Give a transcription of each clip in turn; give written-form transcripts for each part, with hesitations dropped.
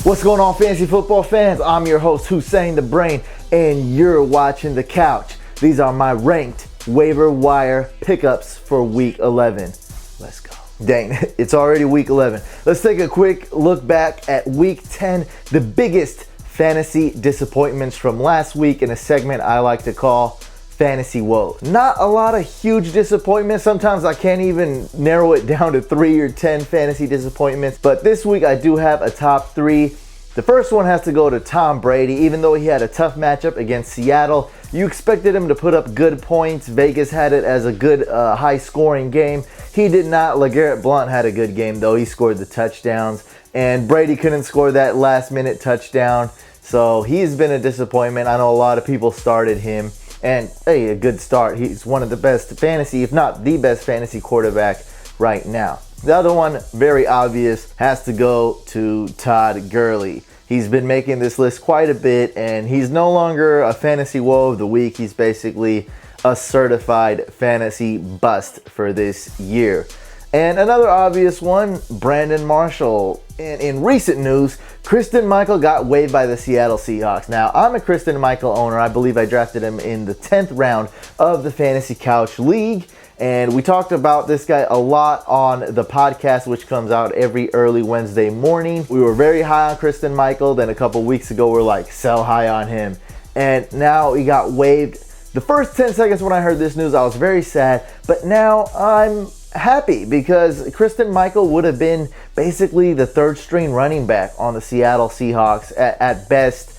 What's going on, fantasy football fans? I'm your host, Hussein the Brain, and you're watching The Couch. These are my ranked waiver wire pickups for week 11. Let's go. Dang, it's already week 11. Let's take a quick look back at week 10, the biggest fantasy disappointments from last week in a segment I like to call Fantasy Woes. Not a lot of huge disappointments. Sometimes I can't even narrow it down to 3 or 10 fantasy disappointments. But this week I do have a top 3. The first one has to go to Tom Brady. Even though he had a tough matchup against Seattle, you expected him to put up good points. Vegas had it as a good high-scoring game. He did not. LeGarrette Blount had a good game, though. He scored the touchdowns. And Brady couldn't score that last-minute touchdown. So he's been a disappointment. I know a lot of people started him. And hey, a good start. He's one of the best fantasy, if not the best fantasy quarterback right now. The other one, very obvious, has to go to Todd Gurley. He's been making this list quite a bit, and he's no longer a fantasy woe of the week. He's basically a certified fantasy bust for this year. And another obvious one, Brandon Marshall. In recent news, Christine Michael got waived by the Seattle Seahawks. Now, I'm a Christine Michael owner. I believe I drafted him in the 10th round of the Fantasy Couch League. And we talked about this guy a lot on the podcast, which comes out every early Wednesday morning. We were very high on Christine Michael. Then a couple weeks ago, we're like, sell high on him. And now he got waived. The first 10 seconds when I heard this news, I was very sad. But now I'm happy because Christine Michael would have been basically the third string running back on the Seattle Seahawks. At best,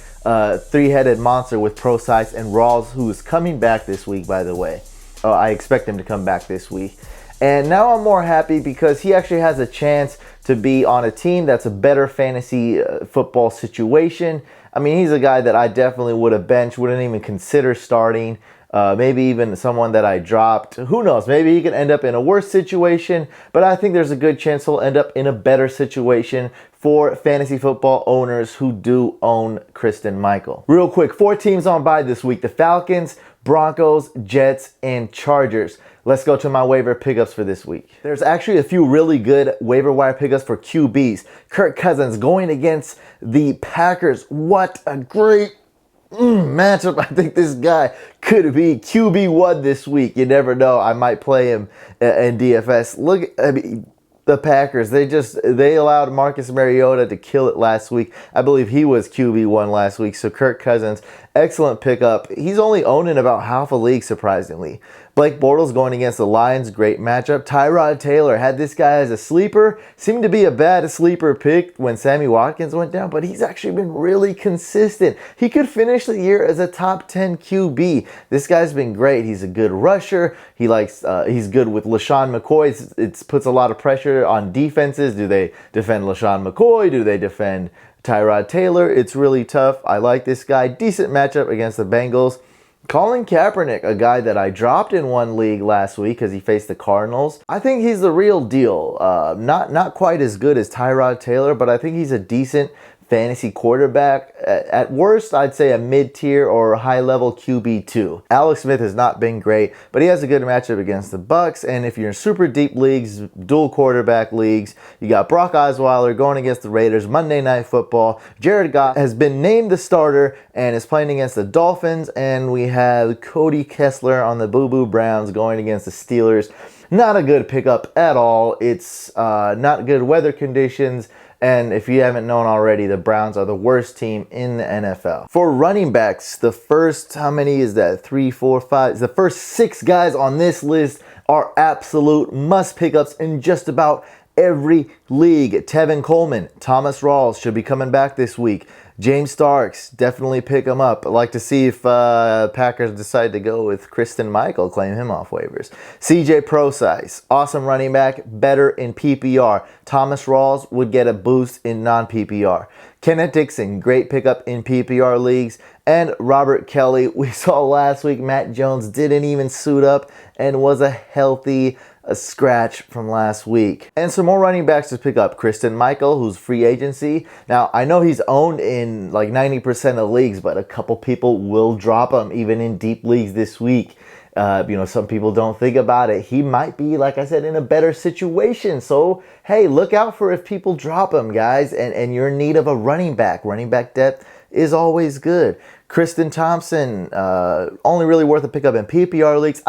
three-headed monster with Procise and Rawls, who is coming back this week, by the way. I expect him to come back this week. And now I'm more happy because he actually has a chance to be on a team that's a better fantasy football situation. I mean, he's a guy that I definitely would have benched, wouldn't even consider starting. Maybe even someone that I dropped. Who knows? Maybe he could end up in a worse situation, but I think there's a good chance he'll end up in a better situation for fantasy football owners who do own Christine Michael. Real quick, 4 teams on bye this week: the Falcons, Broncos, Jets, and Chargers. Let's go to my waiver pickups for this week. There's actually a few really good waiver wire pickups for QBs. Kirk Cousins going against the Packers. What a great matchup. I think this guy could be QB1 this week. You never know. I might play him in DFS. Look, I mean, the Packers, they allowed Marcus Mariota to kill it last week. I believe he was QB1 last week. So Kirk Cousins, excellent pickup. He's only owned in about half a league, surprisingly. Blake Bortles going against the Lions, great matchup. Tyrod Taylor had this guy as a sleeper. Seemed to be a bad sleeper pick when Sammy Watkins went down, but he's actually been really consistent. He could finish the year as a top 10 QB. This guy's been great. He's a good rusher. He's good with LaShawn McCoy. It puts a lot of pressure on defenses. Do they defend LaShawn McCoy? Do they defend Tyrod Taylor? It's really tough. I like this guy. Decent matchup against the Bengals. Colin Kaepernick, a guy that I dropped in one league last week because he faced the Cardinals. I think he's the real deal. Not quite as good as Tyrod Taylor, but I think he's a decent fantasy quarterback. At worst, I'd say a mid-tier or high-level QB2. Alex Smith has not been great, but he has a good matchup against the Bucks. And if you're in super deep leagues, dual quarterback leagues, you got Brock Osweiler going against the Raiders, Monday Night Football. Jared Goff has been named the starter and is playing against the Dolphins. And we have Cody Kessler on the Boo Boo Browns going against the Steelers. Not a good pickup at all. It's not good weather conditions. And if you haven't known already, the Browns are the worst team in the NFL. For running backs, the first, how many is that? 3, 4, 5. The first 6 guys on this list are absolute must pickups in just about every league. Tevin Coleman, Thomas Rawls should be coming back this week. James Starks, definitely pick him up. I'd like to see if Packers decide to go with Christine Michael, claim him off waivers. CJ Procise, awesome running back, better in PPR. Thomas Rawls would get a boost in non-PPR. Kenneth Dixon, great pickup in PPR leagues. And Robert Kelly, we saw last week Matt Jones didn't even suit up and was a healthy scratch from last week. And some more running backs to pick up. Christine Michael, who's free agency. Now, I know he's owned in like 90% of leagues, but a couple people will drop him even in deep leagues this week. Some people don't think about it. He might be, like I said, in a better situation. So, hey, look out for if people drop him, guys, and you're in need of a running back. Running back depth is always good. Kristen Thompson, only really worth a pickup in PPR leagues.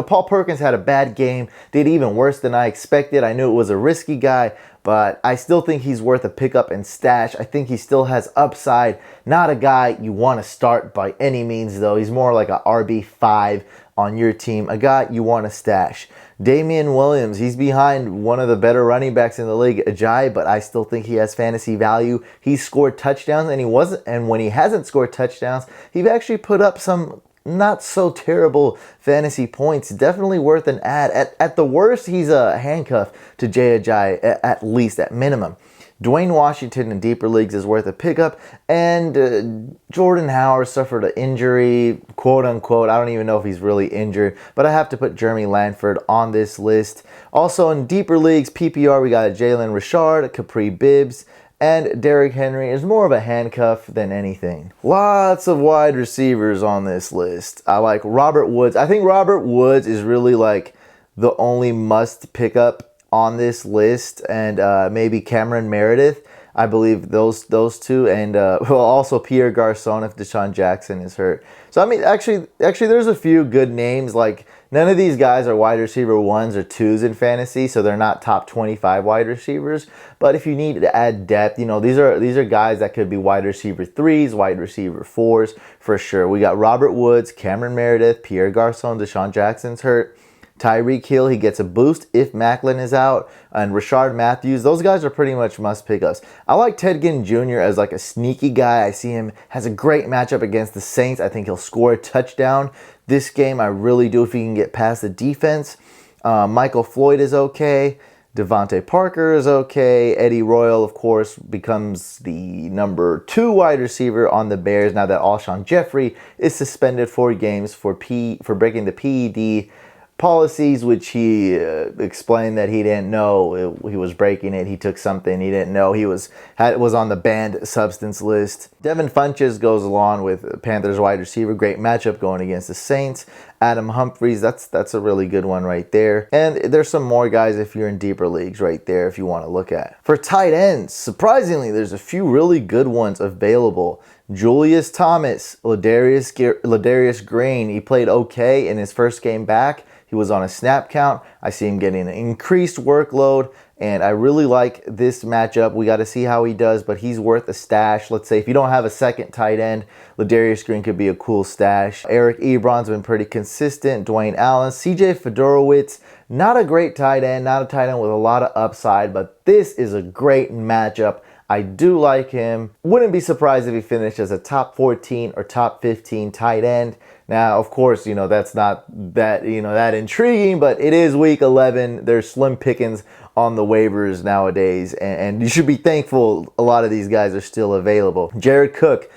Paul Perkins had a bad game, did even worse than I expected. I knew it was a risky guy, but I still think he's worth a pickup and stash. I think he still has upside. Not a guy you want to start by any means, though. He's more like a RB5 on your team, a guy you want to stash. Damian Williams, he's behind one of the better running backs in the league, Ajayi, but I still think he has fantasy value. He's scored touchdowns, and when he hasn't scored touchdowns, he's actually put up some not so terrible fantasy points. Definitely worth an add. At the worst, he's a handcuff to Jay Ajayi, at least, at minimum. Dwayne Washington in deeper leagues is worth a pickup, and Jordan Howard suffered an injury, quote unquote. I don't even know if he's really injured, but I have to put Jeremy Lanford on this list. Also in deeper leagues, PPR, we got Jalen Richard, Capri Bibbs, and Derrick Henry is more of a handcuff than anything. Lots of wide receivers on this list. I like Robert Woods. I think Robert Woods is really like the only must pick up on this list, and maybe Cameron Meredith. I believe those two, and also Pierre Garçon if Deshaun Jackson is hurt. So I mean, actually, there's a few good names. Like, none of these guys are wide receiver 1s or 2s in fantasy, so they're not top 25 wide receivers. But if you need to add depth, these are guys that could be wide receiver 3s, wide receiver 4s for sure. We got Robert Woods, Cameron Meredith, Pierre Garçon, Deshaun Jackson's hurt. Tyreek Hill, he gets a boost if Macklin is out. And Rashard Matthews, those guys are pretty much must pickups. I like Ted Ginn Jr. as like a sneaky guy. I see him has a great matchup against the Saints. I think he'll score a touchdown this game. I really do if he can get past the defense. Michael Floyd is okay. Devontae Parker is okay. Eddie Royal, of course, becomes the number 2 wide receiver on the Bears now that Alshon Jeffery is suspended 4 games for breaking the PED policies, which he explained that he didn't know he was breaking it. He took something he didn't know he was on the banned substance list. Devin Funchess goes along with Panthers wide receiver. Great matchup going against the Saints. Adam Humphries, that's a really good one right there. And there's some more guys if you're in deeper leagues right there if you want to look at. For tight ends, surprisingly, there's a few really good ones available. Julius Thomas, Ladarius Green, he played okay in his first game back. He was on a snap count. I see him getting an increased workload, and I really like this matchup. We got to see how he does, but he's worth a stash. Let's say if you don't have a second tight end, Ladarius Green could be a cool stash. Eric Ebron's been pretty consistent. Dwayne Allen, CJ Fedorowicz, not a great tight end, not a tight end with a lot of upside, but this is a great matchup. I do like him. Wouldn't be surprised if he finished as a top 14 or top 15 tight end. Now, of course, that's not that intriguing, but it is week 11. There's slim pickings on the waivers nowadays, and you should be thankful a lot of these guys are still available. Jared Cook,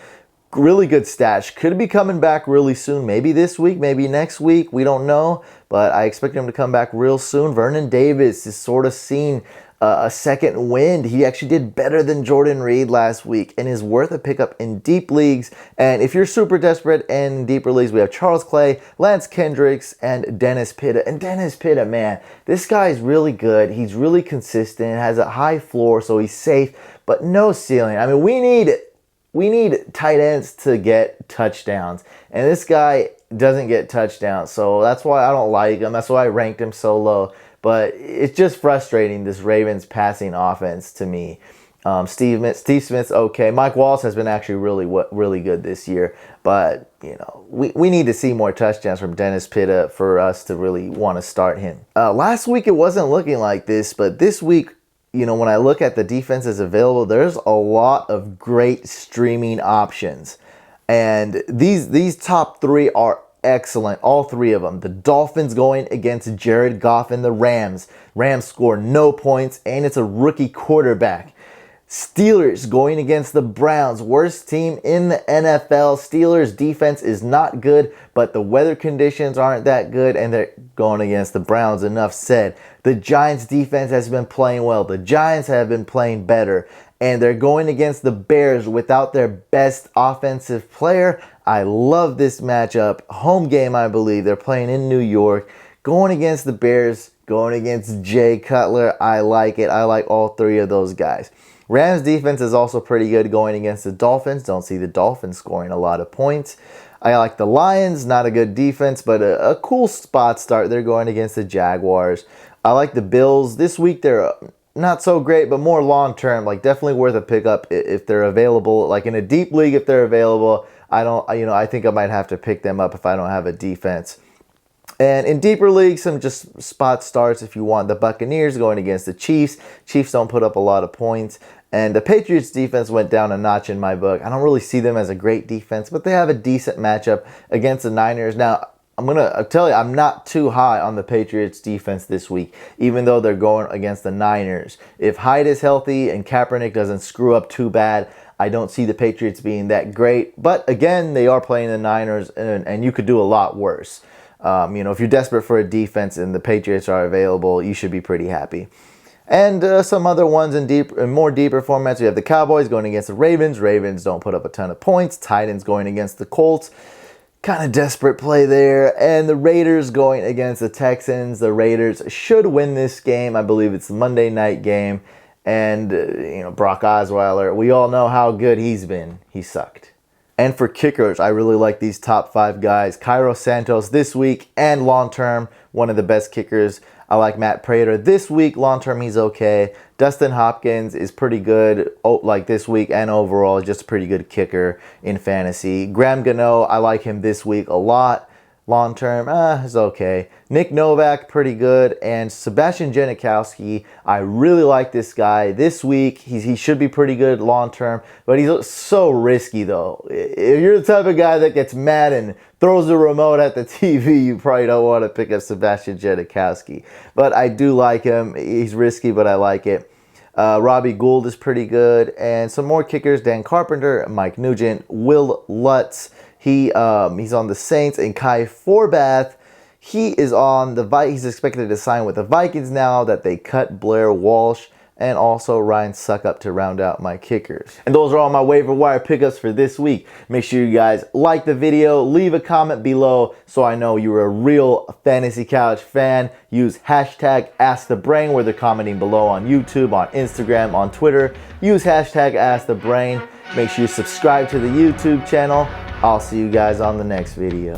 really good stash. Could be coming back really soon. Maybe this week, maybe next week. We don't know, but I expect him to come back real soon. Vernon Davis is sort of seen a second wind. He actually did better than Jordan Reed last week and is worth a pickup in deep leagues. And if you're super desperate in deeper leagues, we have Charles Clay, Lance Kendricks, and Dennis Pitta. And Dennis Pitta, man, this guy is really good. He's really consistent, has a high floor, so he's safe, but no ceiling. I mean, we need tight ends to get touchdowns, and this guy doesn't get touchdowns, so that's why I don't like him. That's why I ranked him so low. But it's just frustrating, this Ravens passing offense to me. Steve Smith's okay. Mike Wallace has been actually really good this year. But, we need to see more touchdowns from Dennis Pitta for us to really want to start him. Last week it wasn't looking like this, but this week, when I look at the defenses available, there's a lot of great streaming options. And these top 3 are excellent, all 3 of them. The Dolphins going against Jared Goff and the Rams. Rams score no points, and it's a rookie quarterback. Steelers going against the Browns, worst team in the NFL. Steelers defense is not good, but the weather conditions aren't that good, and they're going against the Browns. Enough said. The Giants defense has been playing well. The Giants have been playing better, and they're going against the Bears without their best offensive player. I love this matchup. Home game, I believe. They're playing in New York, going against the Bears, going against Jay Cutler. I like it. I like all three of those guys. Rams defense is also pretty good going against the Dolphins. Don't see the Dolphins scoring a lot of points. I like the Lions, not a good defense, but a cool spot start. They're going against the Jaguars. I like the Bills. This week they're not so great, but more long-term, like definitely worth a pickup if they're available. Like in a deep league, if they're available, I think I might have to pick them up if I don't have a defense. And in deeper leagues, some just spot starts if you want. The Buccaneers going against the Chiefs. Chiefs don't put up a lot of points. And the Patriots defense went down a notch in my book. I don't really see them as a great defense, but they have a decent matchup against the Niners. Now, I'll tell you, I'm not too high on the Patriots defense this week, even though they're going against the Niners. If Hyde is healthy and Kaepernick doesn't screw up too bad, I don't see the Patriots being that great. But again, they are playing the Niners, and you could do a lot worse. If you're desperate for a defense and the Patriots are available, you should be pretty happy. And some other ones in more deeper formats. We have the Cowboys going against the Ravens. Ravens don't put up a ton of points. Titans going against the Colts. Kind of desperate play there. And the Raiders going against the Texans. The Raiders should win this game. I believe it's a Monday night game. And, Brock Osweiler, we all know how good he's been. He sucked. And for kickers, I really like these top 5 guys. Cairo Santos this week and long-term, one of the best kickers. I like Matt Prater this week. Long-term, he's okay. Dustin Hopkins is pretty good, like this week and overall, just a pretty good kicker in fantasy. Graham Gano, I like him this week a lot. Long-term, is okay. Nick Novak, pretty good. And Sebastian Janikowski, I really like this guy. This week, he should be pretty good long-term, but he's so risky, though. If you're the type of guy that gets mad and throws the remote at the TV, you probably don't want to pick up Sebastian Janikowski. But I do like him. He's risky, but I like it. Robbie Gould is pretty good. And some more kickers, Dan Carpenter, Mike Nugent, Will Lutz. He's on the Saints, and Kai Forbath, he is on the Vikings. He's expected to sign with the Vikings now that they cut Blair Walsh, and also Ryan Suckup to round out my kickers. And those are all my waiver wire pickups for this week. Make sure you guys like the video, leave a comment below so I know you're a real Fantasy Couch fan. Use hashtag AskTheBrain where they're commenting below on YouTube, on Instagram, on Twitter. Use hashtag AskTheBrain. Make sure you subscribe to the YouTube channel. I'll see you guys on the next video.